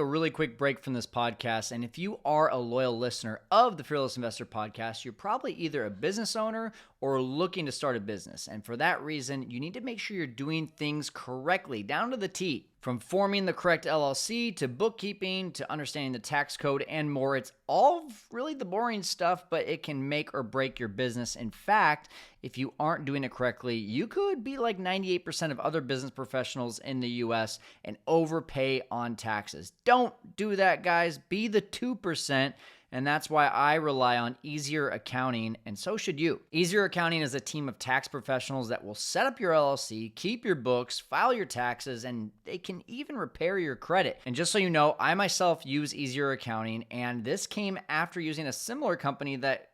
a really quick break from this podcast. And if you are a loyal listener of the Fearless Investor podcast, you're probably either a business owner or looking to start a business. And for that reason, you need to make sure you're doing things correctly, down to the T. From forming the correct LLC to bookkeeping to understanding the tax code and more, it's all really the boring stuff, but it can make or break your business. In fact, if you aren't doing it correctly, you could be like 98% of other business professionals in the US and overpay on taxes. Don't do that, guys. Be the 2%. And that's why I rely on Easier Accounting, and so should you. Easier Accounting is a team of tax professionals that will set up your LLC, keep your books, file your taxes, and they can even repair your credit. And just so you know, I myself use Easier Accounting, and this came after using a similar company that,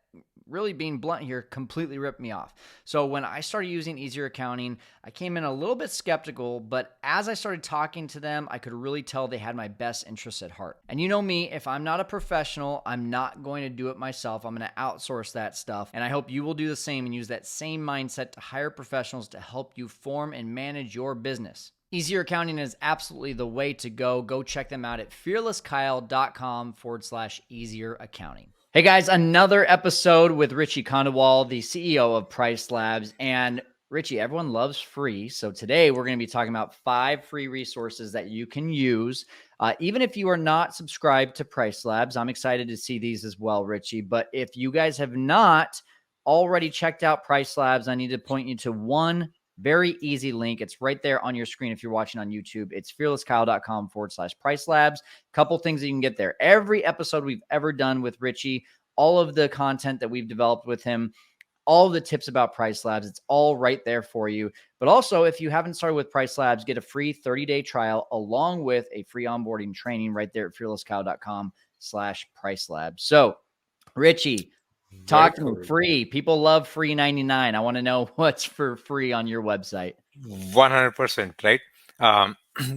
really being blunt here, completely ripped me off. So when I started using Easier Accounting, I came in a little bit skeptical, but as I started talking to them, I could really tell they had my best interests at heart. And you know me, if I'm not a professional, I'm not going to do it myself. I'm going to outsource that stuff. And I hope you will do the same and use that same mindset to hire professionals to help you form and manage your business. Easier Accounting is absolutely the way to go. Go check them out at fearlesskyle.com/easier accounting. Hey guys, another episode with Richie Khandelwal, the CEO of PriceLabs. And Richie, everyone loves free. So today we're going to be talking about 5 free resources that you can use. Even if you are not subscribed to PriceLabs, I'm excited to see these as well, Richie. But if you guys have not already checked out PriceLabs, I need to point you to one very easy link. It's right there on your screen if you're watching on YouTube. It's fearlesskyle.com/PriceLabs. Couple things that you can get there. Every episode we've ever done with Richie, all of the content that we've developed with him, all of the tips about PriceLabs, it's all right there for you. But also, if you haven't started with PriceLabs, get a free 30-day trial along with a free onboarding training right there at fearlesskyle.com/PriceLabs. So, Richie, talk to me. Free. People love free 99. I want to know what's for free on your website. 100%, right?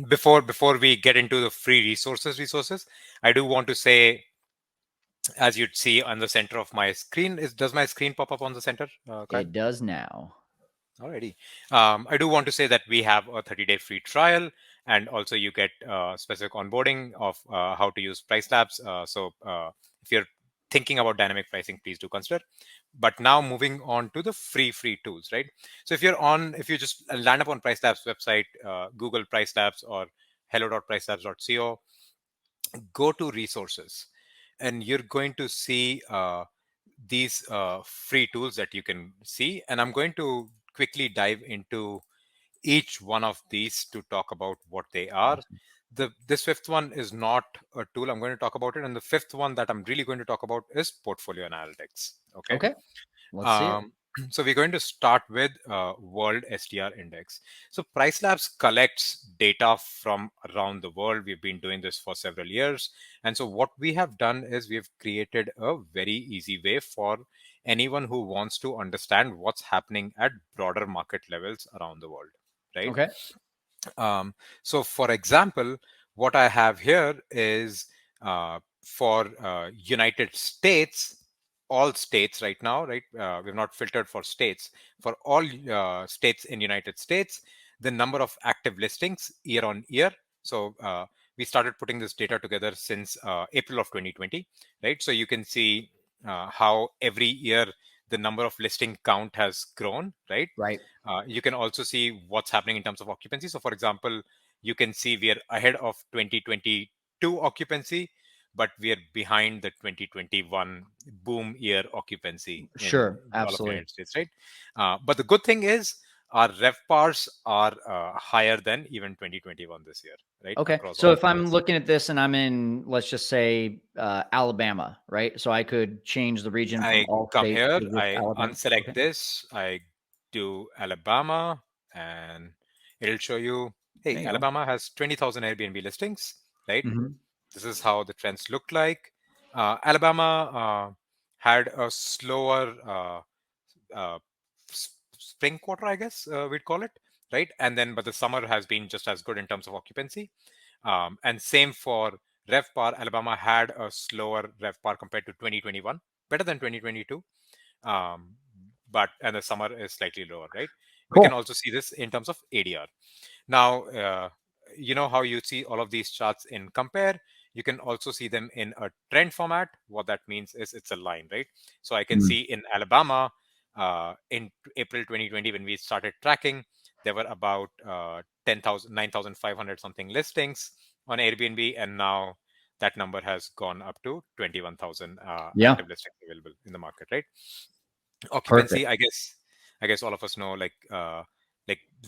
Before we get into the free resources, I do want to say, as you'd see on the center of my screen, does my screen pop up on the center? Kyle? It does now. Alrighty. I do want to say that we have a 30-day free trial, and also you get specific onboarding of how to use PriceLabs. So if you're thinking about dynamic pricing, please do consider. But now moving on to the free tools, right? So if you just land up on PriceLabs website, Google PriceLabs or hello.pricelabs.co, go to resources, and you're going to see these free tools that you can see. And I'm going to quickly dive into each one of these to talk about what they are. This fifth one is not a tool. I'm going to talk about it. And the fifth one that I'm really going to talk about is portfolio analytics. Okay. Let's see it. So we're going to start with World STR Index. So PriceLabs collects data from around the world. We've been doing this for several years. And so what we have done is we've created a very easy way for anyone who wants to understand what's happening at broader market levels around the world, right? Okay. So for example, what I have here is for United States, all states right now, right? We've not filtered for states. For all states in United States, the number of active listings year on year. So we started putting this data together since April of 2020, right? So you can see how every year the number of listing count has grown, right? Right. You can also see what's happening in terms of occupancy. So for example, you can see we are ahead of 2022 occupancy, but we are behind the 2021 boom year occupancy Sure. in all of the Absolutely. United States, right? But the good thing is our RevPARs are higher than even 2021 this year, right? Okay. Across So all if I'm states. looking at this and I'm in, let's just say, Alabama, right? So I could change the region from I all come states here, to just I Alabama. unselect Okay. this, I do Alabama, and it'll show you, There hey, you go. Alabama has 20,000 Airbnb listings, right? Mhm. This is how the trends look like. Alabama had a slower uh, spring quarter, I guess we'd call it, right? And then, but the summer has been just as good in terms of occupancy. And same for RevPAR. Alabama had a slower RevPAR compared to 2021, better than 2022. And the summer is slightly lower, right? We can Cool. also see this in terms of ADR. Now, you know how you see all of these charts in compare. You can also see them in a trend format. What that means is it's a line, right? So I can Mm. see in Alabama in April 2020, when we started tracking, there were about 10,000, 9,500 something listings on Airbnb, and now that number has gone up to 21,000 Yeah. active listings available in the market, right? Occupancy, Perfect. I guess all of us know, like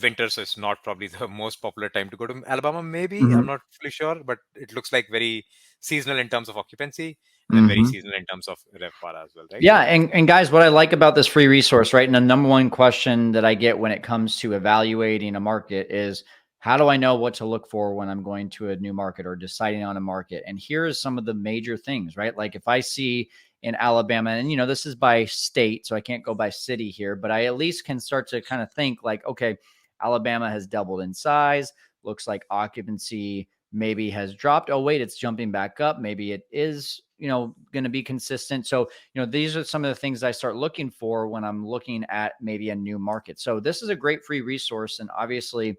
winters is not probably the most popular time to go to Alabama. Maybe, I'm Hmm. not fully sure, but it looks like very seasonal in terms of occupancy, and then very Hmm. seasonal in terms of RevPAR as well, right? Yeah, and guys, what I like about this free resource, right? And the number one question that I get when it comes to evaluating a market is, how do I know what to look for when I'm going to a new market or deciding on a market? And here is some of the major things, right? Like if I see in Alabama, and this is by state, so I can't go by city here, but I at least can start to kind of think like, okay, Alabama has doubled in size. Looks like occupancy maybe has dropped. Oh, wait, it's jumping back up. Maybe it is, going to be consistent. So, these are some of the things I start looking for when I'm looking at maybe a new market. So this is a great free resource. And obviously,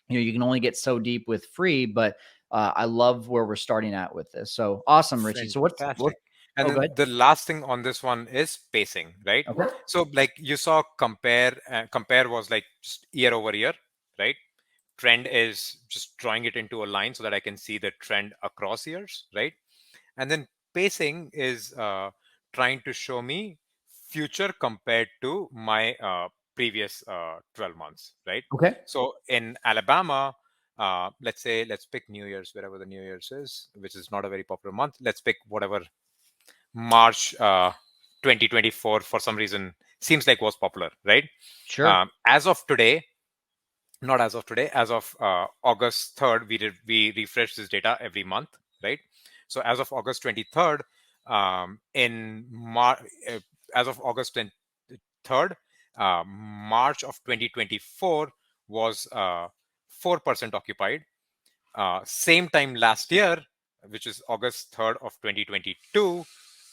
you can only get so deep with free, but I love where we're starting at with this. So awesome, Richie. So what? Fantastic. And Oh, good. then the last thing on this one is pacing, right? Okay. So like you saw compare was like just year over year, right? Trend is just drawing it into a line so that I can see the trend across years, right? And then pacing is trying to show me future compared to my previous 12 months, right? Okay. So in Alabama, let's pick New Year's, wherever the New Year's is, which is not a very popular month. Let's pick whatever March 2024 for some reason seems like was popular, right? Sure. As of today, not as of today, as of August 3rd, we refresh this data every month, right? So as of August 23rd, in as of August 23rd, March of 2024 was 4% occupied. Same time last year, which is August 3rd of 2022,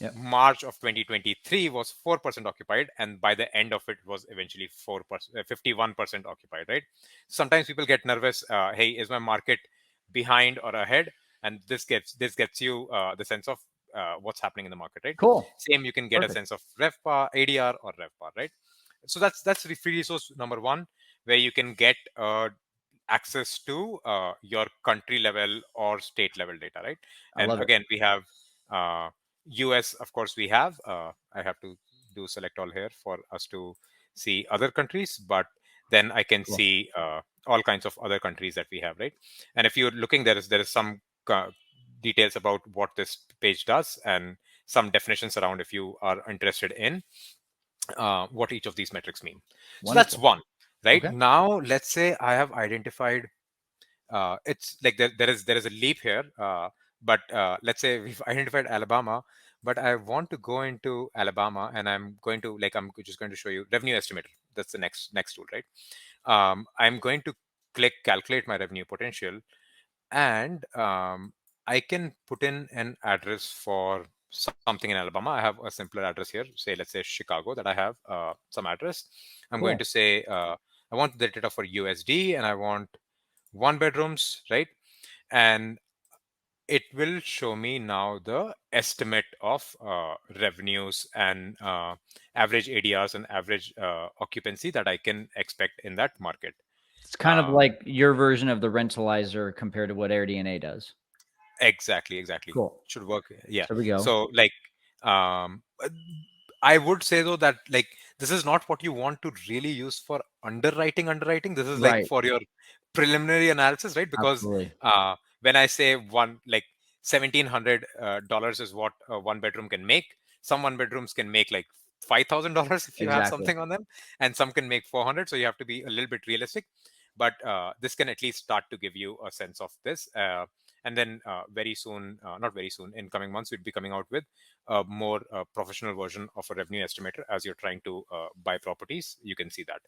Yep. March of 2023 was 4% occupied, and by the end of it was eventually 4%, 51% occupied, right? Sometimes people get nervous. Hey, is my market behind or ahead? And this gets you the sense of what's happening in the market, right? Cool. Same, you can get a Perfect. sense of RevPAR, ADR, or RevPAR, right? So that's the free resource number one, where you can get access to your country level or state level data, right? I And love it. again, we have uh, US, of course, we have. I have to do select all here for us to see other countries, but then I can Cool. see all kinds of other countries that we have, right? And if you're looking, there is some details about what this page does and some definitions around if you are interested in what each of these metrics mean. So that's Wonderful. one, right? Okay. Now, let's say I have identified it's like there is a leap here, but let's say we've identified Alabama, but I want to go into Alabama and I'm just going to show you revenue estimator. That's the next tool, right? I'm going to click calculate my revenue potential, and I can put in an address for something in Alabama. I have a simpler address here, say let's say Chicago, that I have some address. I'm going to Cool. say I want the data for USD, and I want one bedrooms, right? And it will show me now the estimate of revenues and average ADRs and average occupancy that I can expect in that market. It's kind of Um, like your version of the rentalizer compared to what AirDNA does. exactly. Cool. Should work. Yeah. There we go. So like, um, I would say though that like this is not what you want to really use for underwriting. This is like Right. for your preliminary analysis, right? Because Absolutely. when I say one like $1,700 is what a one bedroom can make, some one bedrooms can make like $5,000 if you have Exactly. something on them, and some can make 400. So you have to be a little bit realistic, but this can at least start to give you a sense of this. And then very soon, not very soon, in coming months, we'd be coming out with a more professional version of a revenue estimator as you're trying to buy properties. You can see that.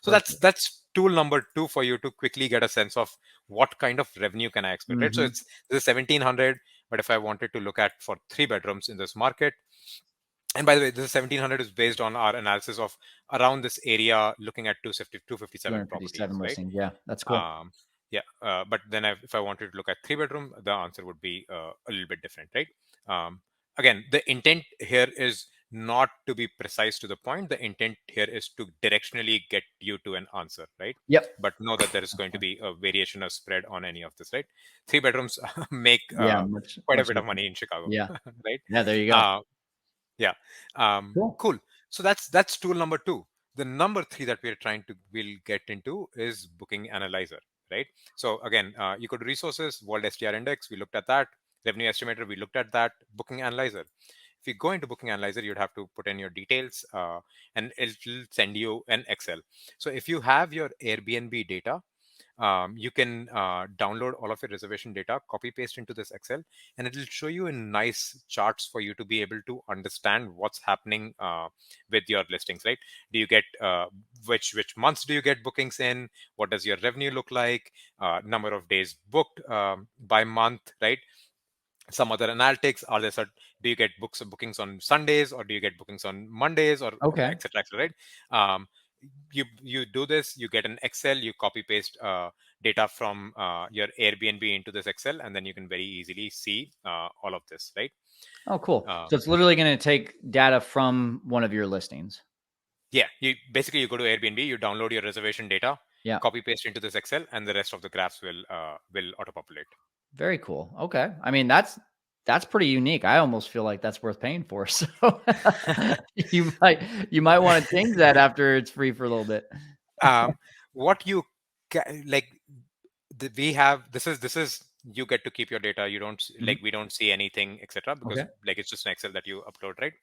So that's Perfect. that's tool number two for you to quickly get a sense of what kind of revenue can I expect, right? So Mhm. this is 1700, but if I wanted to look at for three bedrooms in this market, and by the way, this is 1700 is based on our analysis of around this area, looking at 257 257 properties, right? listings. Yeah, that's cool. Um, Yeah, but then if I wanted to look at three bedroom, the answer would be a little bit different, right? Um, Again, the intent here is not to be precise to the point. The intent here is to directionally get you to an answer, right? Yep. But know that there is going to be a variation or spread on any of this, right? Three bedrooms make Yeah, much quite a much bit of different. money in Chicago, Yeah. right? Yeah, there you go. Uh, yeah. Cool. Cool. So that's tool number two. The number three that we'll get into is booking analyzer, right? So again, you could resources, World STR Index, we looked at that. Revenue estimator, we looked at that. Booking analyzer. If you go into booking analyzer, you'd have to put in your details, and it'll send you an Excel. So if you have your Airbnb data, you can download all of your reservation data, copy paste into this Excel, and it will show you in nice charts for you to be able to understand what's happening with your listings, right? Do you get which months do you get bookings in? What does your revenue look like? Number of days booked by month, right? Some other analytics. Are there certain, do you get bookings on Sundays, or do you get bookings on Mondays, or Okay. etc etc, right? You do this, you get an Excel, you copy paste data from your Airbnb into this Excel, and then you can very easily see all of this, right? Oh, cool. um, So it's literally going to take data from one of your listings. yeah, you basically you go to Airbnb, you download your reservation data, Yeah. copy paste into this Excel, and the rest of the graphs will auto populate. Very cool. Okay. I mean, that's pretty unique. I almost feel like that's worth paying for. So you might want to change that after it's free for a little bit. um, what you like, we have, this is you get to keep your data. You don't Mhm. like, we don't see anything etc, because Okay. like it's just an Excel that you upload, right?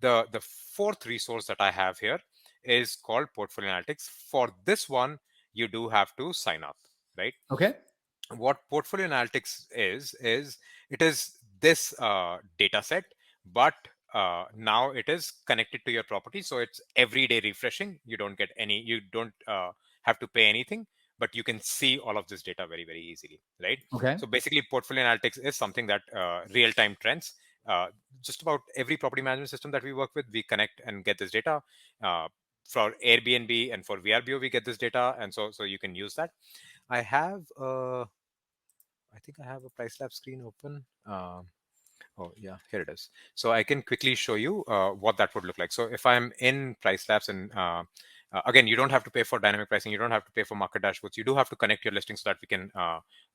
The fourth resource that I have here is called Portfolio Analytics. For this one, you do have to sign up, right? Okay. What Portfolio Analytics is it is this data set, but now it is connected to your property, so it's everyday refreshing. You don't have to pay anything, but you can see all of this data very very easily, right? Okay. So basically, Portfolio Analytics is something that real time trends. Just about every property management system that we work with, we connect and get this data. uh, for Airbnb and for VRBO, we get this data, and so you can use that. I have I think I have a PriceLabs screen open. Oh yeah, here it is. So I can quickly show you what that would look like. So if I'm in PriceLabs, and again, you don't have to pay for dynamic pricing. You don't have to pay for market dashboards. You do have to connect your listing so that we can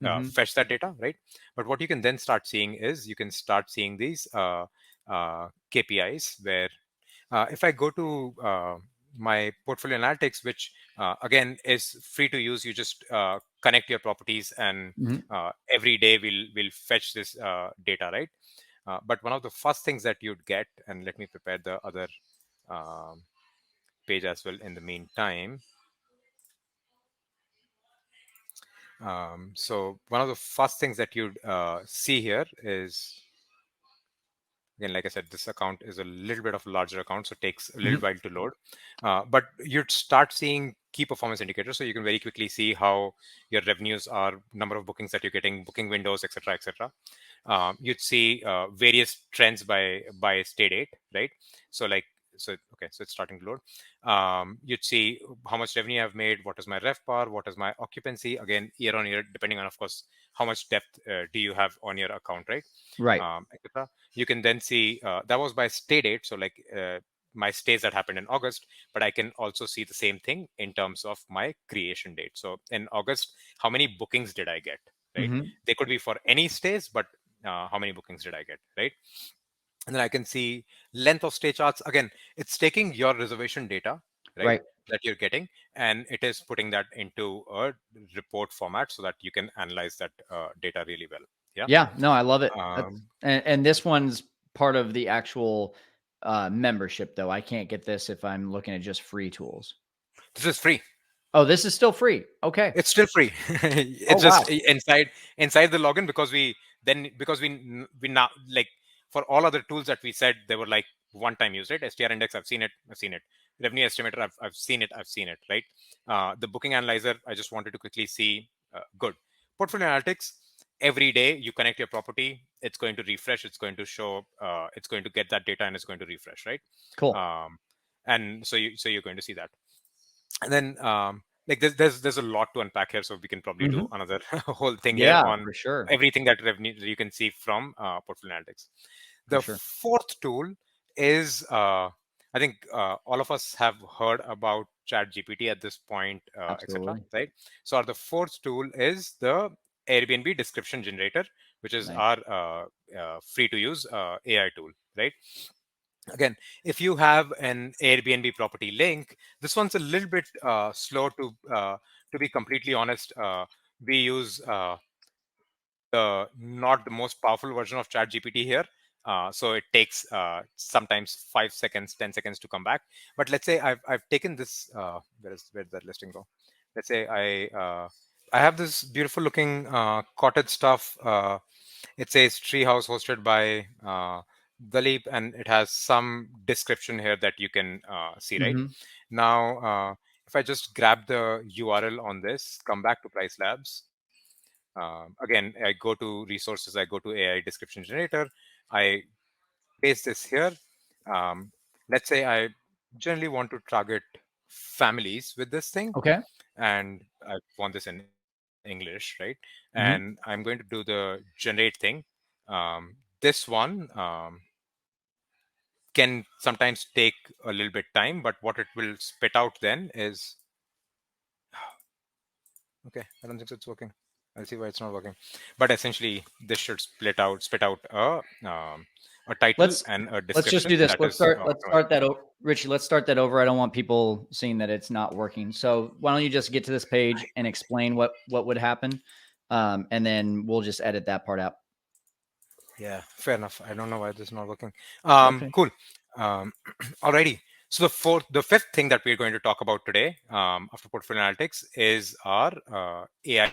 Hmm. fetch that data, right? But what you can then start seeing is you can start seeing these KPIs where if I go to my portfolio analytics, which again is free to use, you just connect your properties, and Hmm. every day we'll fetch this data, right? But one of the first things that you'd get, and let me prepare the other um, page as well in the meantime. So one of the first things that you'd see here is, again, like I said, this account is a little bit of a larger account, so it takes a little Hmm. while to load. But you'd start seeing key performance indicators, so you can very quickly see how your revenues are, number of bookings that you're getting, booking windows, etc., etc. You'd see various trends by stay date, right? So like, so okay, so it's starting to load. You'd see how much revenue I've made, what is my RevPAR, what is my occupancy, again year on year, depending on, of course, how much depth do you have on your account, right? Right. Etc. You can then see that was by stay date, so like my stays that happened in August, but I can also see the same thing in terms of my creation date. So in August, how many bookings did I get, right? Hmm. They could be for any stays, but how many bookings did I get, right? And then I can see length of stay charts. Again, it's taking your reservation data, right, Right. that you're getting, and it is putting that into a report format so that you can analyze that data really well. Yeah. Yeah. No, I love it. That's um, and this one's part of the actual membership, though. I can't get this if I'm looking at just free tools. this is free. Oh, this is still free. Okay. It's still free. Oh, It's wow. just inside the login, because we now, like, for all other tools that we said, they were like one time use, right? STR index, I've seen it. Revenue estimator, I've seen it, right? The booking analyzer, I just wanted to quickly see. Good. Portfolio analytics, every day you connect your property, it's going to refresh, it's going to show, it's going to get that data, and it's going to refresh, right? Cool. um, and so you're going to see that. And then like there's a lot to unpack here, so we can probably do Hmm. another whole thing here Yeah, on for sure. everything that revenue you can see from portfolio analytics. For The sure. fourth tool is I think all of us have heard about chat gpt at this point, etc, Absolutely. right? So the fourth tool is the Airbnb description generator, which is Nice. our free to use AI tool, right? Again, if you have an Airbnb property link, this one's a little bit slow to be completely honest. We use the not the most powerful version of chat gpt here, so it takes sometimes 5 seconds, 10 seconds to come back. But let's say I've taken this, where did that listing go? Let's say I have this beautiful looking cottage stuff. It says treehouse hosted by Dalip, and it has some description here that you can see right Hmm. now. If I just grab the URL on this, come back to PriceLabs. Again, I go to resources, I go to AI description generator, I paste this here. Um, let's say I generally want to target families with this thing, Okay. and I want this in English, right? And I'm Hmm. going to do the generate thing. This one can sometimes take a little bit time, but what it will spit out then is, okay, I don't think so it's working. I'll see why it's not working. But essentially, this should spit out a title Let's and a let's just do description this. that is Let's optimized. start that Richie, let's start that over. I don't want people seeing that it's not working. So why don't you just get to this page and explain what would happen, and then we'll just edit that part out. Yeah, fair enough. I don't know why this is not working. Okay. Cool. Um, alrighty. So the fifth thing that we're going to talk about today, after portfolio analytics, is our AI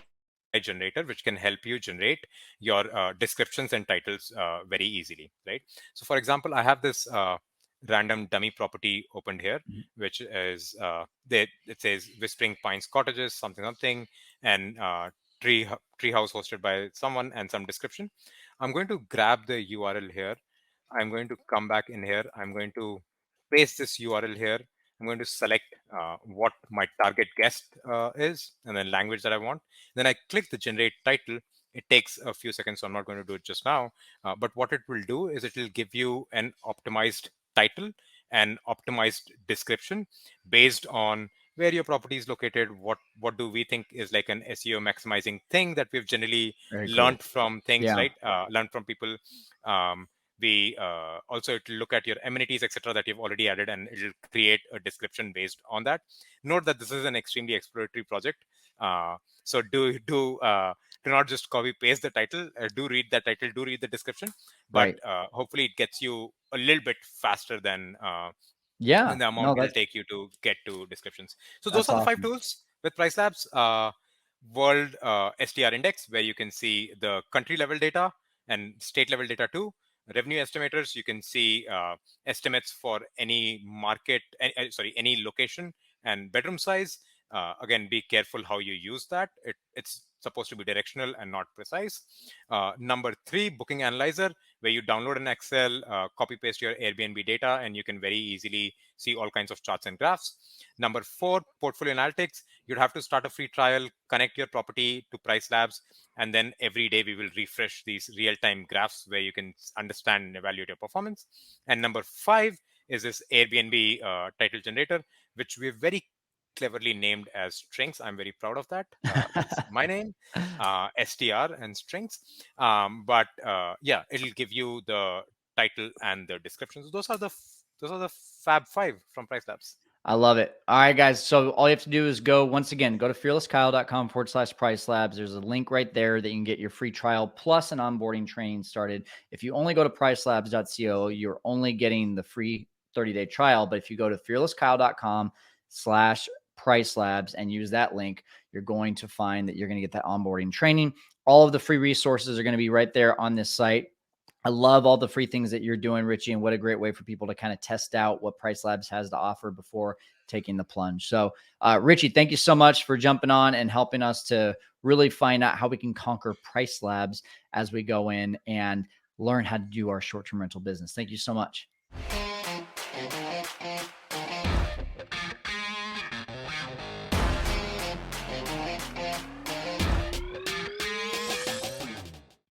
generator, which can help you generate your descriptions and titles very easily, right? So, for example, I have this random dummy property opened here, Mhm. which is it says Whispering Pines Cottages, something something, and tree house hosted by someone, and some description. I'm going to grab the URL here. I'm going to come back in here. I'm going to paste this URL here. I'm going to select what my target guest is, and then language that I want. Then I click the generate title. It takes a few seconds, so I'm not going to do it just now. But what it will do is it will give you an optimized title and optimized description based on where your property is located. What do we think is like an SEO maximizing thing that we've generally Very cool. learned from things, Yeah. right? Learned from people. Um, we also, it will look at your amenities, etc, that you've already added, and it'll create a description based on that. Note that this is an extremely exploratory project, so do not just copy paste the title. Do read that title, do read the description, but Right. hopefully it gets you a little bit faster than Yeah. the amount No, it'll that's take you to get to descriptions. So those that's are the five awesome. tools with PriceLabs. World STR index, where you can see the country level data and state level data too. Revenue estimators, you can see estimates for any market, sorry, any location and bedroom size. Again, be careful how you use that. It's supposed to be directional and not precise. Number three, booking analyzer, where you download an Excel, copy paste your Airbnb data, and you can very easily see all kinds of charts and graphs. Number four, portfolio analytics. You'd have to start a free trial, connect your property to PriceLabs, and then every day we will refresh these real-time graphs where you can understand and evaluate your performance. And number five is this Airbnb title generator, which we've very cleverly named as strings. I'm very proud of that. It's my name, STR and strings. But yeah, it'll give you the title and the descriptions. Those are the Fab Five from PriceLabs. I love it. All right, guys. So all you have to do is once again, go to fearlesskyle.com/price labs. There's a link right there that you can get your free trial plus an onboarding training started. If you only go to pricelabs.co, you're only getting the free 30-day trial. But if you go to fearlesskyle.com/price labs and use that link, you're going to find that you're going to get that onboarding training. All of the free resources are going to be right there on this site. I love all the free things that you're doing, Richie, and what a great way for people to kind of test out what PriceLabs has to offer before taking the plunge. So, Richie, thank you so much for jumping on and helping us to really find out how we can conquer PriceLabs as we go in and learn how to do our short-term rental business. Thank you so much.